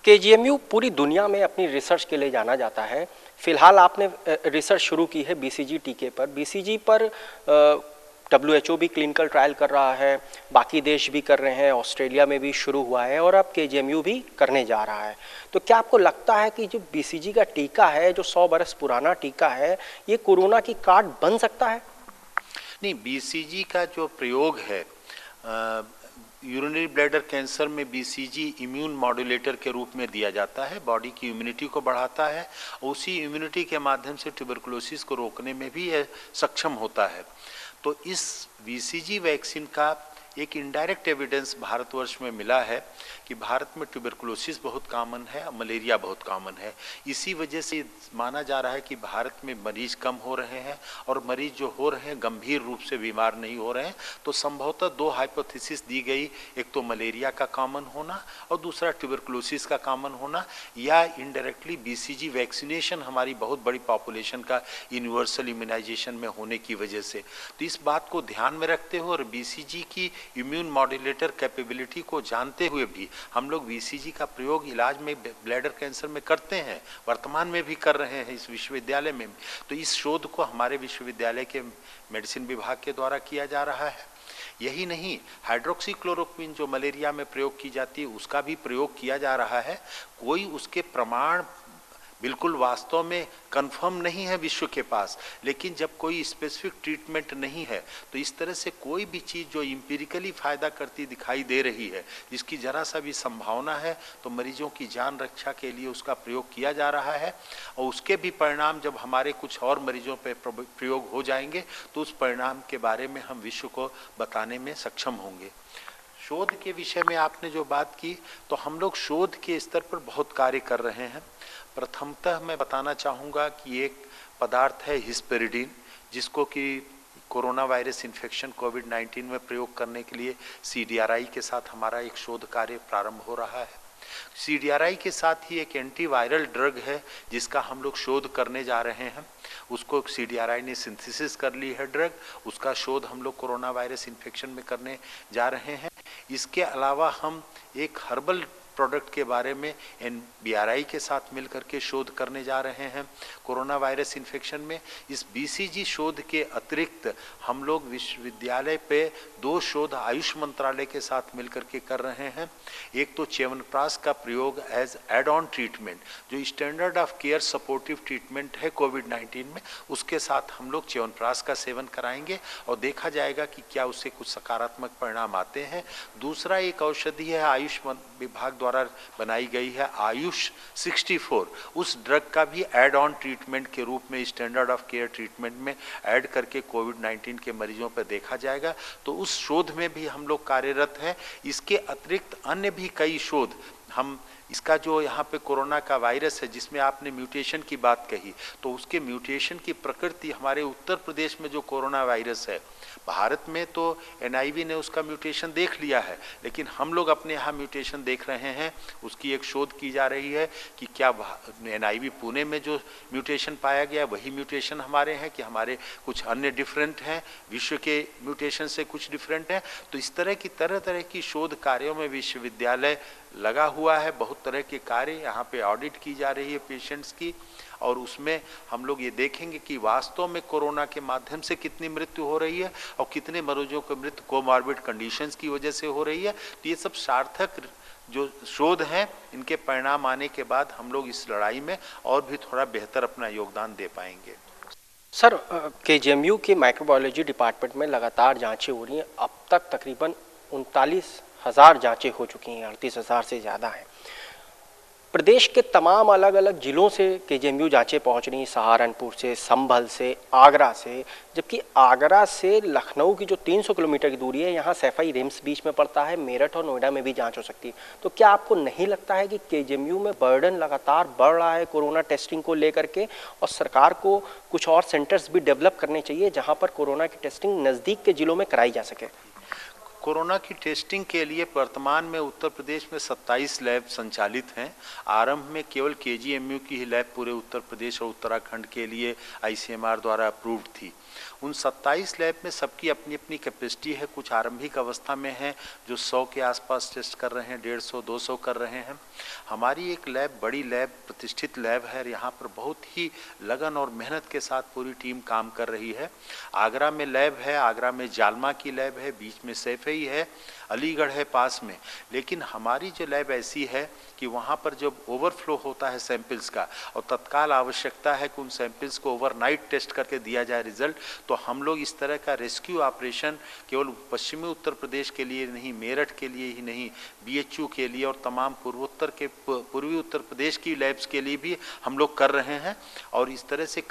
KGMU पूरी दुनिया में अपनी रिसर्च के लिए जाना जाता है। फिलहाल आपने रिसर्च शुरू की है बीसीजी टीके पर। बीसीजी पर डब्ल्यूएचओ भी क्लिनिकल ट्रायल कर रहा है, बाकी देश भी कर रहे हैं, ऑस्ट्रेलिया में भी शुरू हुआ है और अब केजीएमयू भी करने जा रहा है। तो क्या आपको लगता है कि जो बीसीजी का टीका है, जो 100 बरस पुराना टीका है, ये कोरोना की काट बन सकता है? नहीं, बीसीजी का जो प्रयोग है यूरिनरी ब्लैडर कैंसर में बीसीजी इम्यून मॉड्यूलेटर के रूप में दिया जाता है। बॉडी की इम्यूनिटी को बढ़ाता है, उसी इम्यूनिटी के माध्यम से ट्यूबरकुलोसिस को रोकने में भी यह सक्षम होता है। तो इस बीसीजी वैक्सीन का एक इनडायरेक्ट एविडेंस भारतवर्ष में मिला है कि भारत में ट्यूबरकुलोसिस बहुत कॉमन है, मलेरिया बहुत कॉमन है। इसी वजह से माना जा रहा है कि भारत में मरीज कम हो रहे हैं और मरीज जो हो रहे हैं गंभीर रूप से बीमार नहीं हो रहे हैं। तो संभवतः दो हाइपोथेसिस दी गई, एक तो मलेरिया का कॉमन होना और दूसरा ट्यूबरकुलोसिस का कॉमन होना, या इनडायरेक्टली बीसीजी वैक्सीनेशन हमारी बहुत बड़ी पॉपुलेशन का यूनिवर्सल इम्यूनाइजेशन में होने की वजह से। तो इस बात को ध्यान में रखते हुए और बीसीजी की इम्यून मॉड्यूलेटर कैपेबिलिटी को जानते हुए भी हम लोग बीसीजी का प्रयोग इलाज में ब्लैडर कैंसर में करते हैं, वर्तमान में भी कर रहे हैं इस विश्वविद्यालय में। तो इस शोध को हमारे विश्वविद्यालय के मेडिसिन विभाग के द्वारा किया जा रहा है। यही नहीं, हाइड्रोक्सीक्लोरोक्विन जो मलेरिया में प्रयोग की जाती है उसका भी प्रयोग किया जा रहा है। कोई उसके प्रमाण बिल्कुल वास्तव में कंफर्म नहीं है विश्व के पास, लेकिन जब कोई स्पेसिफिक ट्रीटमेंट नहीं है तो इस तरह से कोई भी चीज़ जो एम्पिरिकली फायदा करती दिखाई दे रही है, जिसकी जरा सा भी संभावना है, तो मरीजों की जान रक्षा के लिए उसका प्रयोग किया जा रहा है। और उसके भी परिणाम जब हमारे कुछ और मरीजों पर प्रयोग हो जाएंगे तो उस परिणाम के बारे में हम विश्व को बताने में सक्षम होंगे। शोध के विषय में आपने जो बात की, तो हम लोग शोध के स्तर पर बहुत कार्य कर रहे हैं। प्रथमतः मैं बताना चाहूँगा कि एक पदार्थ है हिस्पेरिडीन, जिसको कि कोरोना वायरस इन्फेक्शन कोविड-19 में प्रयोग करने के लिए सीडीआरआई के साथ हमारा एक शोध कार्य प्रारंभ हो रहा है। सीडीआरआई के साथ ही एक एंटीवायरल ड्रग है जिसका हम लोग शोध करने जा रहे हैं। उसको सीडीआरआई ने सिंथेसिस कर ली है ड्रग, उसका शोध हम लोग कोरोना वायरस इन्फेक्शन में करने जा रहे हैं। इसके अलावा हम एक हर्बल प्रोडक्ट के बारे में एनबीआरआई के साथ मिलकर के शोध करने जा रहे हैं कोरोना वायरस इन्फेक्शन में। इस बीसीजी शोध के अतिरिक्त हम लोग विश्वविद्यालय पे 2 शोध आयुष मंत्रालय के साथ मिलकर के कर रहे हैं। एक तो च्यवनप्राश का प्रयोग एज एड ऑन ट्रीटमेंट, जो standard of care supportive treatment है कोविड-19 में, उसके साथ हम लोग च्यवनप्राश का सेवन कराएंगे और देखा जाएगा कि क्या उससे कुछ सकारात्मक परिणाम आते हैं। दूसरा एक औषधि है आयुष विभाग द्वारा बनाई गई है आयुष 64, उस ड्रग का भी एड ऑन ट्रीटमेंट के रूप में स्टैंडर्ड ऑफ केयर ट्रीटमेंट में ऐड करके कोविड-19 के मरीजों पर देखा जाएगा। तो उस शोध में भी हम लोग कार्यरत हैं। इसके अतिरिक्त अन्य भी कई शोध हम, इसका जो यहाँ पे कोरोना का वायरस है जिसमें आपने म्यूटेशन की बात कही, तो उसके म्यूटेशन की प्रकृति हमारे उत्तर प्रदेश में जो कोरोना वायरस है, भारत में तो एनआईवी ने उसका म्यूटेशन देख लिया है, लेकिन हम लोग अपने यहाँ म्यूटेशन देख रहे हैं। उसकी एक शोध की जा रही है कि क्या एनआईवी पुणे में जो म्यूटेशन पाया गया वही म्यूटेशन हमारे हैं कि हमारे कुछ अन्य डिफरेंट हैं, विश्व के म्यूटेशन से कुछ डिफरेंट है। तो इस तरह तरह की शोध कार्यों में विश्वविद्यालय लगा हुआ है। बहुत तरह के कार्य यहाँ पे ऑडिट की जा रही है पेशेंट्स की, और उसमें हम लोग ये देखेंगे कि वास्तव में कोरोना के माध्यम से कितनी मृत्यु हो रही है और कितने मरीजों की मृत्यु कोमॉर्बिड कंडीशंस की वजह से हो रही है। तो ये सब सार्थक जो शोध हैं, इनके परिणाम आने के बाद हम लोग इस लड़ाई में और भी थोड़ा बेहतर अपना योगदान दे पाएंगे। सर, केजीएमयू के माइक्रोबायोलॉजी डिपार्टमेंट में लगातार जांचें हो रही हैं। अब तक तकरीबन 39,000 जांचें हो चुकी हैं, 38,000 से ज़्यादा हैं। प्रदेश के तमाम अलग अलग जिलों से केजीएमयू जांचें पहुंच रही हैं, सहारनपुर से, संभल से, आगरा से। जबकि आगरा से लखनऊ की जो 300 किलोमीटर की दूरी है, यहाँ सैफई रिम्स बीच में पड़ता है, मेरठ और नोएडा में भी जांच हो सकती है। तो क्या आपको नहीं लगता है कि केजीएमयू में बर्डन लगातार बढ़ रहा है कोरोना टेस्टिंग को लेकर के, और सरकार को कुछ और सेंटर्स भी डेवलप करने चाहिए जहाँ पर कोरोना की टेस्टिंग नज़दीक के जिलों में कराई जा सके? कोरोना की टेस्टिंग के लिए वर्तमान में उत्तर प्रदेश में 27 लैब संचालित हैं। आरंभ में केवल केजीएमयू की ही लैब पूरे उत्तर प्रदेश और उत्तराखंड के लिए आईसीएमआर द्वारा अप्रूव्ड थी। उन 27 लैब में सबकी अपनी अपनी कैपेसिटी है। कुछ आरंभिक अवस्था में हैं जो 100 के आसपास टेस्ट कर रहे हैं, 150 200 कर रहे हैं। हमारी एक लैब, बड़ी लैब, प्रतिष्ठित लैब है, यहाँ पर बहुत ही लगन और मेहनत के साथ पूरी टीम काम कर रही है। आगरा में लैब है, आगरा में जालमा की लैब है, बीच में सैफई है, अलीगढ़ है पास में। लेकिन हमारी जो लैब ऐसी है कि वहाँ पर जब ओवरफ्लो होता है सैंपल्स का और तत्काल आवश्यकता है कि उन सैंपल्स को ओवरनाइट टेस्ट करके दिया जाए रिजल्ट, तो हम लोग इस तरह का रेस्क्यू ऑपरेशन केवल पश्चिमी उत्तर प्रदेश के लिए नहीं, मेरठ के लिए ही नहीं, बीएचयू के लिए और तमाम पूर्वी उत्तर प्रदेश की लैब्स के लिए भी हम लोग कर रहे हैं। और इस तरह से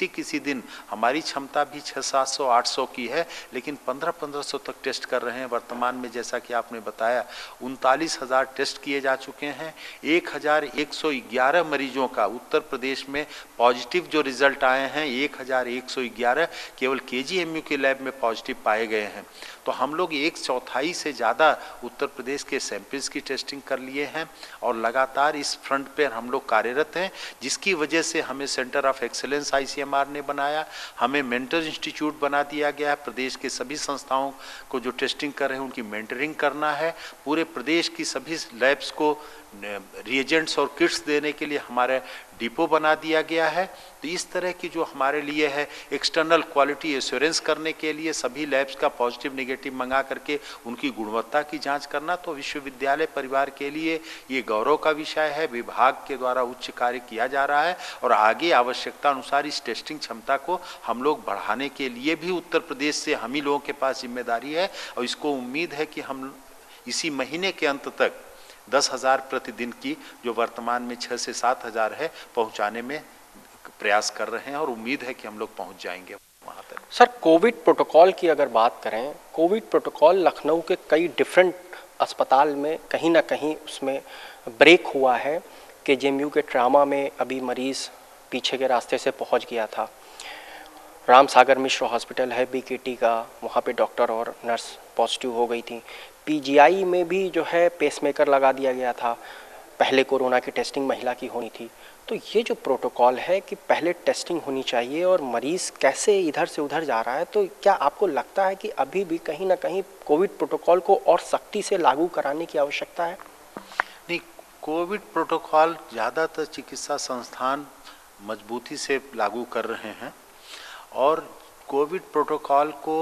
किसी दिन हमारी क्षमता भी 600-700 800 की है, लेकिन 1500-1500 तक टेस्ट कर रहे हैं। वर्तमान में जैसा कि आपने बताया 39,000 टेस्ट किए जा चुके हैं। 1111 मरीजों का उत्तर प्रदेश में पॉजिटिव जो रिजल्ट आए हैं, 1111 केवल केजीएमयू के लैब में पॉजिटिव पाए गए हैं। तो हम लोग 1/4 से ज़्यादा उत्तर प्रदेश के सैंपल्स की टेस्टिंग कर लिए हैं और लगातार इस फ्रंट पर हम लोग कार्यरत हैं, जिसकी वजह से हमें सेंटर ऑफ एक्सीलेंस आईसीएमआर ने बनाया, हमें मेंटर इंस्टीट्यूट बना दिया गया है। प्रदेश के सभी संस्थाओं को जो टेस्टिंग कर रहे हैं उनकी मेंटरिंग करना है। पूरे प्रदेश की सभी लैब्स को रिएजेंट्स और किट्स देने के लिए हमारे डिपो बना दिया गया है। तो इस तरह की जो हमारे लिए है एक्सटर्नल क्वालिटी एश्योरेंस करने के लिए सभी लैब्स का पॉजिटिव नेगेटिव मंगा करके उनकी गुणवत्ता की जांच करना, तो विश्वविद्यालय परिवार के लिए ये गौरव का विषय है। विभाग के द्वारा उच्च कार्य किया जा रहा है और आगे आवश्यकता अनुसार इस टेस्टिंग क्षमता को हम लोग बढ़ाने के लिए भी उत्तर प्रदेश से हम ही लोगों के पास जिम्मेदारी है। और इसको उम्मीद है कि हम इसी महीने के अंत तक 10,000 प्रतिदिन की जो वर्तमान में 6 से 7 हज़ार है पहुंचाने में प्रयास कर रहे हैं और उम्मीद है कि हम लोग पहुंच जाएंगे वहां तक। सर, कोविड प्रोटोकॉल की अगर बात करें, कोविड प्रोटोकॉल लखनऊ के कई डिफरेंट अस्पताल में कहीं ना कहीं उसमें ब्रेक हुआ है। केजीएमयू के ट्रामा में अभी मरीज़ पीछे के रास्ते से पहुंच गया था। राम सागर मिश्र हॉस्पिटल है बीकेटी का, वहाँ पे डॉक्टर और नर्स पॉजिटिव हो गई थी। पीजीआई में भी जो है पेसमेकर लगा दिया गया था। पहले कोरोना की टेस्टिंग महिला की होनी थी। तो ये जो प्रोटोकॉल है कि पहले टेस्टिंग होनी चाहिए और मरीज़ कैसे इधर से उधर जा रहा है, तो क्या आपको लगता है कि अभी भी कहीं ना कहीं कोविड प्रोटोकॉल को और सख्ती से लागू कराने की आवश्यकता है? नहीं, कोविड प्रोटोकॉल ज़्यादातर चिकित्सा संस्थान मजबूती से लागू कर रहे हैं और कोविड प्रोटोकॉल को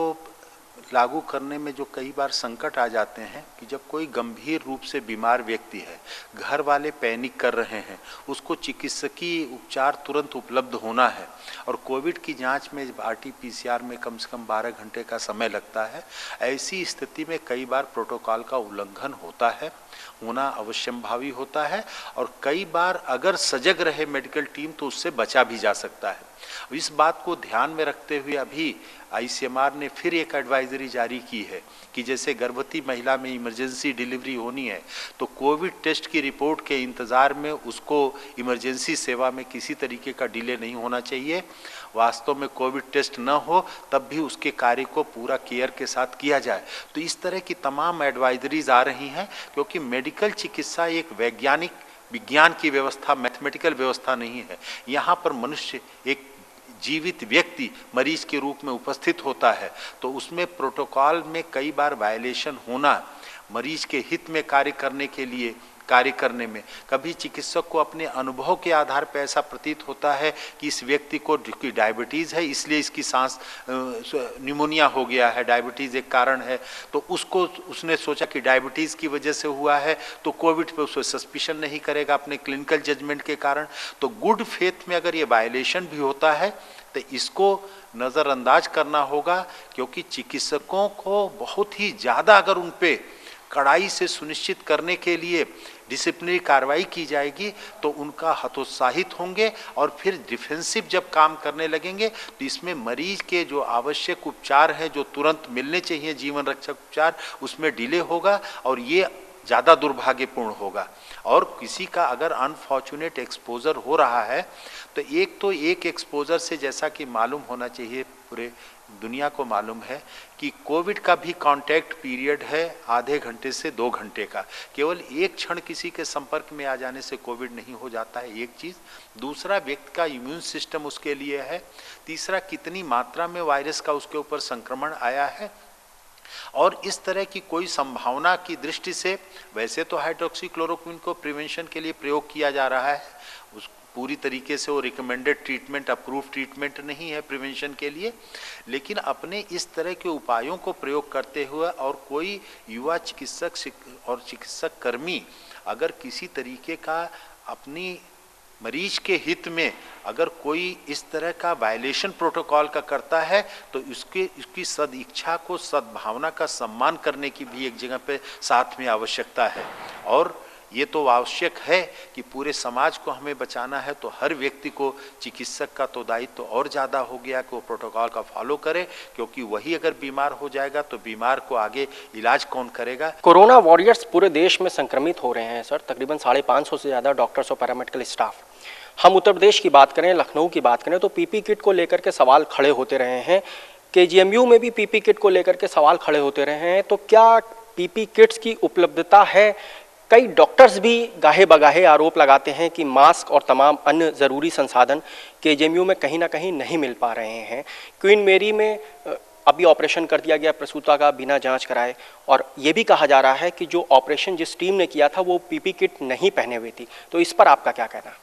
लागू करने में जो कई बार संकट आ जाते हैं कि जब कोई गंभीर रूप से बीमार व्यक्ति है, घर वाले पैनिक कर रहे हैं, उसको चिकित्सकीय उपचार तुरंत उपलब्ध होना है और कोविड की जांच में आरटी-पीसीआर में कम से कम 12 घंटे का समय लगता है। ऐसी स्थिति में कई बार प्रोटोकॉल का उल्लंघन होता है, होना अवश्यंभावी होता है और कई बार अगर सजग रहे मेडिकल टीम तो उससे बचा भी जा सकता है। इस बात को ध्यान में रखते हुए अभी आईसीएमआर ने फिर एक एडवाइजरी जारी की है कि जैसे गर्भवती महिला में इमरजेंसी डिलीवरी होनी है तो कोविड टेस्ट की रिपोर्ट के इंतज़ार में उसको इमरजेंसी सेवा में किसी तरीके का डिले नहीं होना चाहिए। वास्तव में कोविड टेस्ट न हो तब भी उसके कार्य को पूरा केयर के साथ किया जाए। तो इस तरह की तमाम एडवाइजरीज आ रही हैं, क्योंकि मेडिकल चिकित्सा एक वैज्ञानिक विज्ञान की व्यवस्था, मैथमेटिकल व्यवस्था नहीं है। यहाँ पर मनुष्य एक जीवित व्यक्ति मरीज के रूप में उपस्थित होता है, तो उसमें प्रोटोकॉल में कई बार वायलेशन होना मरीज के हित में कार्य करने में कभी चिकित्सक को अपने अनुभव के आधार पर ऐसा प्रतीत होता है कि इस व्यक्ति को डायबिटीज़ है इसलिए इसकी सांस निमोनिया हो गया है, डायबिटीज़ एक कारण है, तो उसने सोचा कि डायबिटीज़ की वजह से हुआ है तो कोविड पे उसको सस्पिशन नहीं करेगा अपने क्लिनिकल जजमेंट के कारण। तो गुड फेथ में अगर ये वायलेशन भी होता है तो इसको नज़रअंदाज करना होगा, क्योंकि चिकित्सकों को बहुत ही ज़्यादा अगर उन पे कड़ाई से सुनिश्चित करने के लिए डिसिप्लिनरी कार्रवाई की जाएगी तो उनका हतोत्साहित होंगे और फिर डिफेंसिव जब काम करने लगेंगे तो इसमें मरीज के जो आवश्यक उपचार हैं जो तुरंत मिलने चाहिए, जीवन रक्षक उपचार, उसमें डिले होगा और ये ज़्यादा दुर्भाग्यपूर्ण होगा। और किसी का अगर अनफॉर्चुनेट एक्सपोजर हो रहा है तो एक एक्सपोजर से जैसा कि मालूम होना चाहिए पूरे दुनिया को मालूम है कि कोविड का भी कांटेक्ट पीरियड है आधे घंटे से 2 घंटे का। केवल एक क्षण किसी के संपर्क में आ जाने से कोविड नहीं हो जाता है, एक चीज। दूसरा, व्यक्ति का इम्यून सिस्टम उसके लिए है। तीसरा, कितनी मात्रा में वायरस का उसके ऊपर संक्रमण आया है। और इस तरह की कोई संभावना की दृष्टि से वैसे तो हाइड्रोक्सीक्लोरोक्विन को प्रिवेंशन के लिए प्रयोग किया जा रहा है, उस पूरी तरीके से वो रिकमेंडेड ट्रीटमेंट, अप्रूव ट्रीटमेंट नहीं है प्रिवेंशन के लिए, लेकिन अपने इस तरह के उपायों को प्रयोग करते हुए और कोई युवा चिकित्सक और चिकित्सक कर्मी अगर किसी तरीके का अपनी मरीज के हित में अगर कोई इस तरह का वायलेशन प्रोटोकॉल का करता है तो उसकी सद इच्छा को, सद्भावना का सम्मान करने की भी एक जगह पे साथ में आवश्यकता है। और ये तो आवश्यक है कि पूरे समाज को हमें बचाना है, तो हर व्यक्ति को चिकित्सक का तो दायित्व तो और ज़्यादा हो गया कि वो प्रोटोकॉल का फॉलो करे, क्योंकि वही अगर बीमार हो जाएगा तो बीमार को आगे इलाज कौन करेगा। कोरोना वॉरियर्स पूरे देश में संक्रमित हो रहे हैं सर, तकरीबन 550 से ज़्यादा डॉक्टर्स और पैरामेडिकल स्टाफ। हम उत्तर प्रदेश की बात करें, लखनऊ की बात करें तो पीपी किट को लेकर के सवाल खड़े होते रहे हैं। केजीएमयू में भी पीपी किट को लेकर के सवाल खड़े होते रहे हैं। तो क्या पीपी किट्स की उपलब्धता है? कई डॉक्टर्स भी गाहे बगाहे आरोप लगाते हैं कि मास्क और तमाम अन्य ज़रूरी संसाधन केजीएमयू में कहीं ना कहीं नहीं मिल पा रहे हैं। क्वीन मेरी में अभी ऑपरेशन कर दिया गया प्रसूता का बिना जांच कराए, और ये भी कहा जा रहा है कि जो ऑपरेशन जिस टीम ने किया था वो पीपी किट नहीं पहने हुई थी। तो इस पर आपका क्या कहना?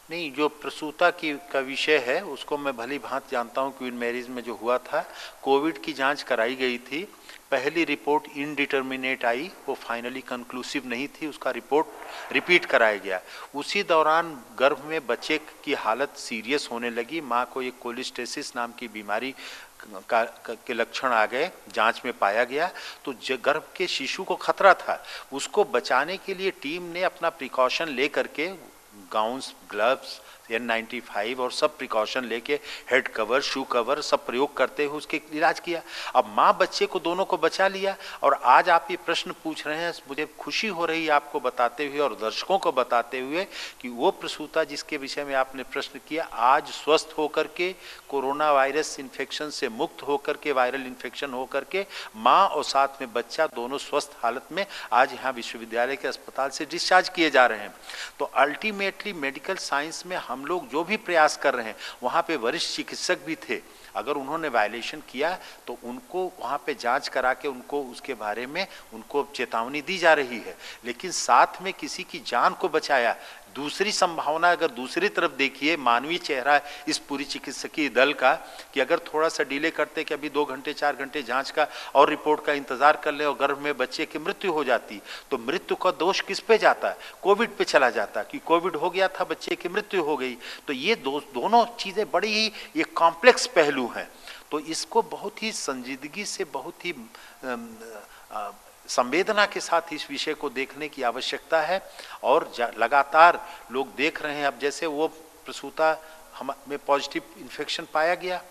नहीं, जो प्रसूता का विषय है उसको मैं भली भांति जानता हूँ। क्वीन मैरीज में जो हुआ था, कोविड की जांच कराई गई थी, पहली रिपोर्ट इनडिटर्मिनेट आई, वो फाइनली कंक्लूसिव नहीं थी, उसका रिपोर्ट रिपीट कराया गया। उसी दौरान गर्भ में बच्चे की हालत सीरियस होने लगी, माँ को एक कोलिस्टेसिस नाम की बीमारी के लक्षण आ गए, जांच में पाया गया। तो गर्भ के शिशु को खतरा था, उसको बचाने के लिए टीम ने अपना प्रिकॉशन ले करके गाउन्स, ग्लव्स, N95 और सब प्रिकॉशन लेके हेड कवर, शू कवर सब प्रयोग करते हुए उसके इलाज किया। अब माँ बच्चे को दोनों को बचा लिया। और आज आप ये प्रश्न पूछ रहे हैं, मुझे खुशी हो रही है आपको बताते हुए और दर्शकों को बताते हुए कि वो प्रसूता जिसके विषय में आपने प्रश्न किया, आज स्वस्थ होकर के, कोरोना वायरस इन्फेक्शन से मुक्त होकर के, वायरल इन्फेक्शन होकर के माँ और साथ में बच्चा दोनों स्वस्थ हालत में आज यहाँ विश्वविद्यालय के अस्पताल से डिस्चार्ज किए जा रहे हैं। तो अल्टीमेटली मेडिकल साइंस में हम लोग जो भी प्रयास कर रहे हैं, वहाँ पे वरिष्ठ चिकित्सक भी थे, अगर उन्होंने वायलेशन किया तो उनको वहाँ पे जांच करा के उनको उसके बारे में उनको चेतावनी दी जा रही है, लेकिन साथ में किसी की जान को बचाया। दूसरी संभावना अगर दूसरी तरफ देखिए, मानवीय चेहरा इस पूरी चिकित्सकीय दल का, कि अगर थोड़ा सा डिले करते कि अभी 2 घंटे 4 घंटे जांच का और रिपोर्ट का इंतजार कर ले और गर्भ में बच्चे की मृत्यु हो जाती, तो मृत्यु का दोष किस पे जाता है? कोविड पे चला जाता कि कोविड हो गया था, बच्चे की मृत्यु हो गई। तो ये दोनों चीजें बड़ी ही ये कॉम्प्लेक्स पहलू हैं। तो इसको बहुत ही संजीदगी से, बहुत ही संवेदना के साथ इस विषय को देखने की आवश्यकता है। और लगातार लोग देख रहे हैं, अब जैसे वो प्रसूता में पॉजिटिव इन्फेक्शन पाया गया,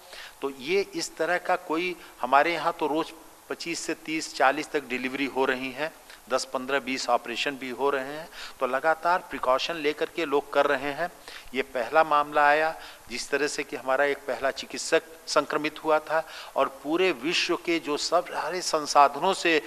तो ये इस तरह का कोई, हमारे यहाँ तो रोज 25 से 30 40 तक डिलीवरी हो रही हैं, 10 15 20 ऑपरेशन भी हो रहे हैं। तो लगातार प्रिकॉशन लेकर के लोग कर रहे हैं। ये पहला मामला आया जिस तरह से कि हमारा एक पहला चिकित्सक संक्रमित हुआ था, और पूरे विश्व के जो सब सारे संसाधनों से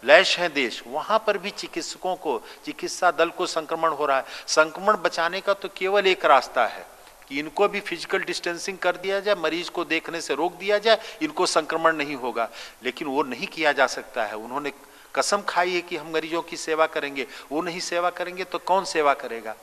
लैश हैं देश, वहाँ पर भी चिकित्सकों को, चिकित्सा दल को संक्रमण हो रहा है। संक्रमण बचाने का तो केवल एक रास्ता है कि इनको भी फिजिकल डिस्टेंसिंग कर दिया जाए, मरीज को देखने से रोक दिया जाए, इनको संक्रमण नहीं होगा। लेकिन वो नहीं किया जा सकता है। उन्होंने कसम खाई है कि हम मरीजों की सेवा करेंगे, वो नहीं सेवा करेंगे तो कौन सेवा करेगा?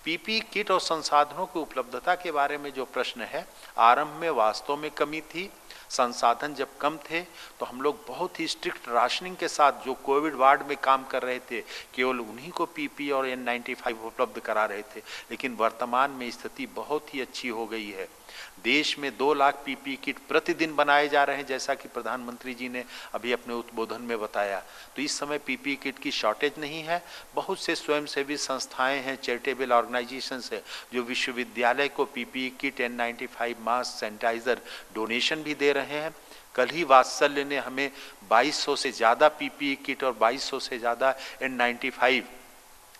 पीपी किट और संसाधनों की उपलब्धता के बारे में जो प्रश्न है, आरंभ में वास्तव में कमी थी। संसाधन जब कम थे तो हम लोग बहुत ही स्ट्रिक्ट राशनिंग के साथ जो कोविड वार्ड में काम कर रहे थे, केवल उन्हीं को पीपी और N95 उपलब्ध करा रहे थे। लेकिन वर्तमान में स्थिति बहुत ही अच्छी हो गई है। देश में 2 लाख पीपी किट प्रतिदिन बनाए जा रहे हैं, जैसा कि प्रधानमंत्री जी ने अभी अपने उद्बोधन में बताया। तो इस समय पीपी किट की शॉर्टेज नहीं है। बहुत से स्वयंसेवी संस्थाएं हैं, चैरिटेबल ऑर्गेनाइजेशंस है, जो विश्वविद्यालय को PP kit, N95 mask, sanitiser donation भी दे रहे हैं। कल ही वात्सल्य ने हमें 2200 से ज़्यादा पीपी किट और 2200 से ज़्यादा N95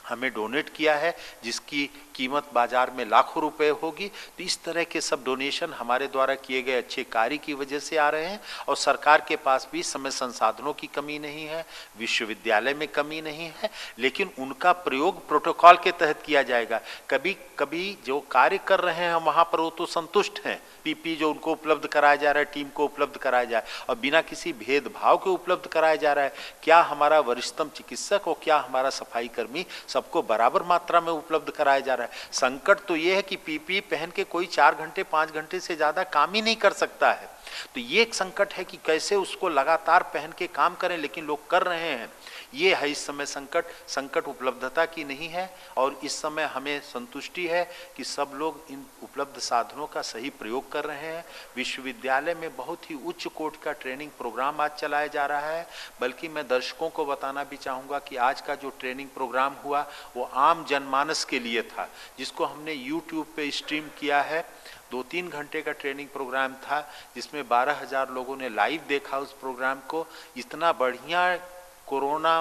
हमें डोनेट किया है, जिसकी कीमत बाजार में लाखों रुपए होगी। तो इस तरह के सब डोनेशन हमारे द्वारा किए गए अच्छे कार्य की वजह से आ रहे हैं। और सरकार के पास भी इस समय संसाधनों की कमी नहीं है, विश्वविद्यालय में कमी नहीं है, लेकिन उनका प्रयोग प्रोटोकॉल के तहत किया जाएगा। कभी कभी जो कार्य कर रहे हैं वहां पर वो तो संतुष्ट हैं, पीपी जो उनको उपलब्ध कराया जा रहा है, टीम को उपलब्ध कराया जाए और बिना किसी भेदभाव के उपलब्ध कराया जा रहा है। क्या हमारा वरिष्ठतम चिकित्सक और क्या हमारा सफाई कर्मी सबको बराबर मात्रा में उपलब्ध कराया जा रहा है। संकट तो यह है कि पीपी पहन के कोई 4 घंटे 5 घंटे से ज्यादा काम ही नहीं कर सकता है। तो ये एक संकट है कि कैसे उसको लगातार पहन के काम करें, लेकिन लोग कर रहे हैं। ये है इस समय संकट उपलब्धता की नहीं है। और इस समय हमें संतुष्टि है कि सब लोग इन उपलब्ध साधनों का सही प्रयोग कर रहे हैं। विश्वविद्यालय में बहुत ही उच्च कोटि का ट्रेनिंग प्रोग्राम आज चलाया जा रहा है। बल्कि मैं दर्शकों को बताना भी चाहूँगा कि आज का जो ट्रेनिंग प्रोग्राम हुआ वो आम जनमानस के लिए था, जिसको हमने यूट्यूब पे स्ट्रीम किया है। 2-3 घंटे का ट्रेनिंग प्रोग्राम था, जिसमें 12,000 लोगों ने लाइव देखा उस प्रोग्राम को। इतना बढ़िया कोरोना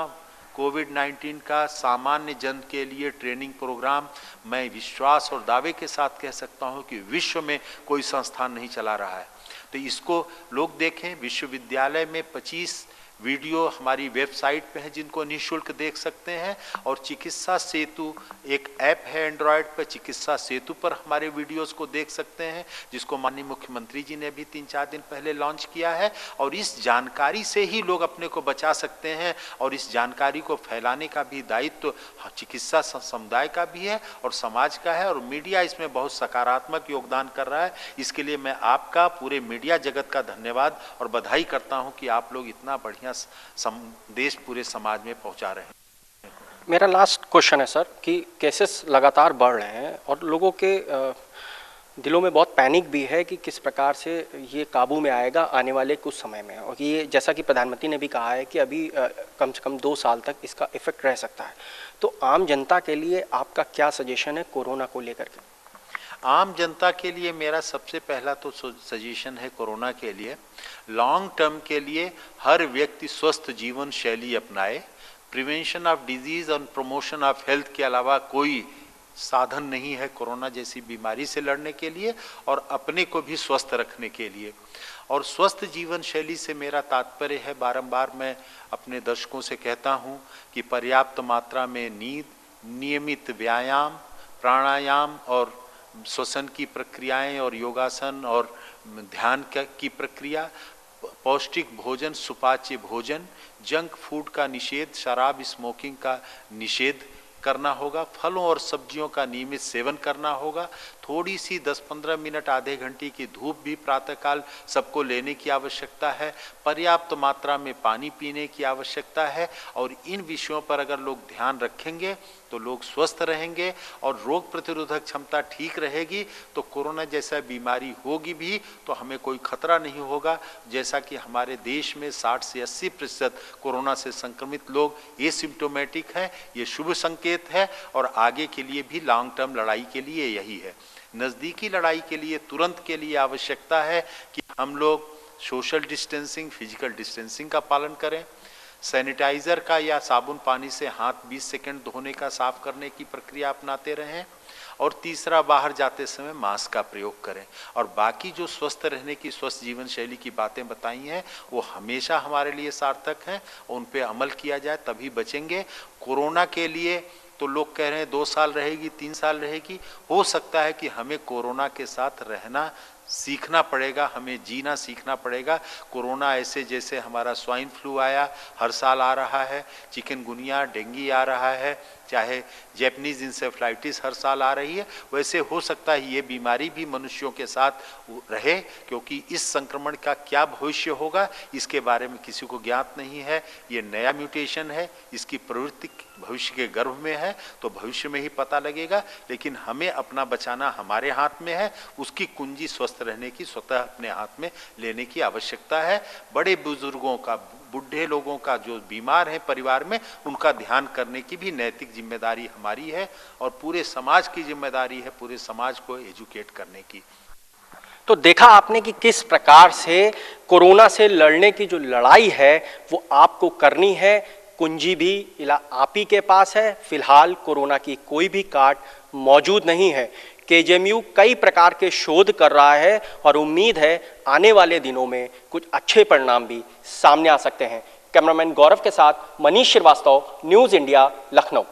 कोविड-19 का सामान्य जन के लिए ट्रेनिंग प्रोग्राम मैं विश्वास और दावे के साथ कह सकता हूं कि विश्व में कोई संस्थान नहीं चला रहा है। तो इसको लोग देखें। विश्वविद्यालय में 25 वीडियो हमारी वेबसाइट पे है, जिनको निःशुल्क देख सकते हैं। और चिकित्सा सेतु एक ऐप है एंड्रॉयड पर, चिकित्सा सेतु पर हमारे वीडियोस को देख सकते हैं, जिसको माननीय मुख्यमंत्री जी ने भी 3-4 दिन पहले लॉन्च किया है। और इस जानकारी से ही लोग अपने को बचा सकते हैं और इस जानकारी को फैलाने का भी दायित्व चिकित्सा समुदाय का भी है और समाज का है। और मीडिया इसमें बहुत सकारात्मक योगदान कर रहा है। इसके लिए मैं आपका, पूरे मीडिया जगत का धन्यवाद और बधाई करता हूं कि आप लोग इतना बढ़िया संदेश पूरे समाज में पहुंचा रहे हैं। मेरा लास्ट क्वेश्चन है सर कि केसेस लगातार बढ़ रहे हैं और लोगों के दिलों में बहुत पैनिक भी है कि किस प्रकार से ये काबू में आएगा आने वाले कुछ समय में। और ये जैसा कि प्रधानमंत्री ने भी कहा है कि अभी कम से कम 2 साल तक इसका इफेक्ट रह सकता है। तो आम जनता के लिए आपका क्या सजेशन है कोरोना को लेकर के? आम जनता के लिए मेरा सबसे पहला तो सजेशन है कोरोना के लिए, लॉन्ग टर्म के लिए हर व्यक्ति स्वस्थ जीवन शैली अपनाए। प्रिवेंशन ऑफ डिजीज और प्रमोशन ऑफ हेल्थ के अलावा कोई साधन नहीं है कोरोना जैसी बीमारी से लड़ने के लिए और अपने को भी स्वस्थ रखने के लिए। और स्वस्थ जीवन शैली से मेरा तात्पर्य है, बारंबार मैं अपने दर्शकों से कहता हूं कि पर्याप्त मात्रा में नींद, नियमित व्यायाम, प्राणायाम और श्वसन की प्रक्रियाएं और योगासन और ध्यान की प्रक्रिया, पौष्टिक भोजन, सुपाच्य भोजन, जंक फूड का निषेध, शराब स्मोकिंग का निषेध करना होगा, फलों और सब्जियों का नियमित सेवन करना होगा। थोड़ी सी 10-15 मिनट आधे घंटे की धूप भी प्रातःकाल सबको लेने की आवश्यकता है। पर्याप्त मात्रा में पानी पीने की आवश्यकता है। और इन विषयों पर अगर लोग ध्यान रखेंगे तो लोग स्वस्थ रहेंगे और रोग प्रतिरोधक क्षमता ठीक रहेगी तो कोरोना जैसा बीमारी होगी भी तो हमें कोई खतरा नहीं होगा। जैसा कि हमारे देश में 60 से 80% कोरोना से संक्रमित लोग एसिम्प्टोमेटिक हैं, ये शुभ संकेत है। और आगे के लिए भी लॉन्ग टर्म लड़ाई के लिए यही है। नज़दीकी लड़ाई के लिए तुरंत के लिए आवश्यकता है कि हम लोग सोशल डिस्टेंसिंग, फिजिकल डिस्टेंसिंग का पालन करें, सैनिटाइजर का या साबुन पानी से हाथ 20 सेकंड धोने का, साफ करने की प्रक्रिया अपनाते रहें। और तीसरा, बाहर जाते समय मास्क का प्रयोग करें। और बाकी जो स्वस्थ रहने की, स्वस्थ जीवन शैली की बातें बताई हैं वो हमेशा हमारे लिए सार्थक हैं, उन पे अमल किया जाए तभी बचेंगे। कोरोना के लिए तो लोग कह रहे हैं 2 साल रहेगी, 3 साल रहेगी। हो सकता है कि हमें कोरोना के साथ रहना सीखना पड़ेगा, हमें जीना सीखना पड़ेगा। कोरोना ऐसे जैसे हमारा स्वाइन फ्लू आया, हर साल आ रहा है, चिकनगुनिया, डेंगू आ रहा है, चाहे जैपनीज इंसेफ्लाइटिस हर साल आ रही है, वैसे हो सकता है ये बीमारी भी मनुष्यों के साथ रहे। क्योंकि इस संक्रमण का क्या भविष्य होगा इसके बारे में किसी को ज्ञात नहीं है। ये नया म्यूटेशन है, इसकी प्रवृत्ति भविष्य के गर्भ में है तो भविष्य में ही पता लगेगा। लेकिन हमें अपना बचाना हमारे हाथ में है, उसकी कुंजी स्वस्थ रहने की स्वतः अपने हाथ में लेने की आवश्यकता है। बड़े बुजुर्गों का, बुढ़े लोगों का जो बीमार है परिवार में, उनका ध्यान करने की भी नैतिक जिम्मेदारी हमारी है और पूरे समाज की जिम्मेदारी है पूरे समाज को एजुकेट करने की। तो देखा आपने कि किस प्रकार से कोरोना से लड़ने की जो लड़ाई है वो आपको करनी है। कुंजी भी आप ही के पास है। फिलहाल कोरोना की कोई भी काट मौजूद नहीं है। केजीएमयू कई प्रकार के शोध कर रहा है और उम्मीद है आने वाले दिनों में कुछ अच्छे परिणाम भी सामने आ सकते हैं। कैमरामैन गौरव के साथ मनीष श्रीवास्तव, न्यूज़ इंडिया, लखनऊ।